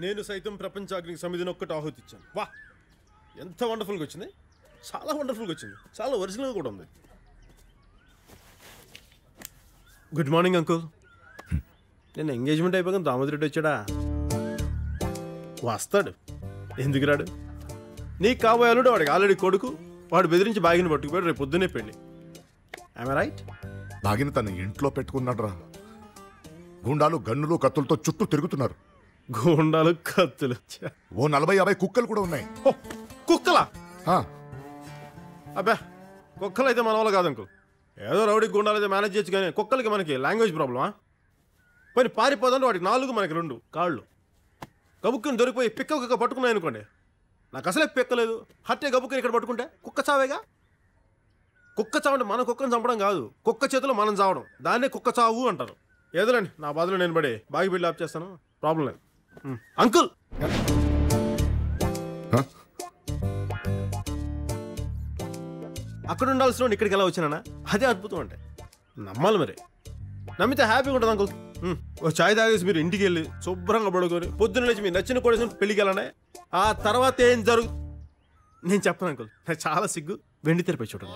నేను సైతం ప్రపంచాగ్ని సమితిని ఒక్కటి ఆహుతి ఇచ్చాను. వా ఎంత వండర్ఫుల్గా వచ్చింది, చాలా వండర్ఫుల్గా వచ్చింది, చాలా ఒరిజినల్గా కూడా ఉంది. Good morning uncle. నేను ఎంగేజ్మెంట్ అయిపోయాక దామోదరెడ్డి వచ్చాడా? వస్తాడు, ఎందుకు రాడు? నీకు కాబోయే అల్లుడు వాడికి ఆల్రెడీ కొడుకు, వాడు బెదిరించి బాగిని పట్టుకుపోయాడు, రేపు పొద్దున్నే పెళ్ళి. I right? బాగిన తన ఇంట్లో పెట్టుకున్నాడు రా. గుండాలు గన్నులు కత్తులతో చుట్టూ తిరుగుతున్నారు. గోండాలు కత్తులు, ఓ 40-50 కుక్కలు కూడా ఉన్నాయి. కుక్కలా? ఆ, అబ్బా కుక్కలు అయితే మన వల్ల కాదు అంకుల్. ఏదో రౌడీకి గుండాలు అయితే మేనేజ్ చేయొచ్చు, కానీ కుక్కలకి మనకి లాంగ్వేజ్ ప్రాబ్లమా? పని పారిపోదంటే వాడికి 4 మనకి 2 కాళ్ళు. గబుక్కుని దొరికిపోయి పిక్క కుక్క పట్టుకున్నాయి అనుకోండి, నాకు అసలే పిక్కలేదు. హట్టే గబుక్కుని ఇక్కడ పట్టుకుంటే కుక్క చావేగా. కుక్క చావంటే మన కుక్కను చంపడం కాదు, కుక్క చేతిలో మనం చావడం, దాన్నే కుక్క చావు అంటారు. ఏదోలేండి, నా బాధలో నేను పడి బాగి బిల్డ్ ఆప్ చేస్తాను, ప్రాబ్లం లేదు. అంకుల్ అక్కడ ఉండాల్సిన ఇక్కడికి ఎలా వచ్చినా అదే అద్భుతం. అంటే నమ్మాలి, మరి నమ్మితే హ్యాపీగా ఉంటుంది అంకుల్. ఓ చాయ్ తాగేసి మీరు ఇంటికి వెళ్ళి శుభ్రంగా పడుకొని పొద్దున్న లేచి మీరు నచ్చిన కూడా పెళ్ళికి వెళ్ళానే, ఆ తర్వాత ఏం నేను చెప్పను అంకుల్, నాకు చాలా సిగ్గు. వెండి తెరపై చూడండి.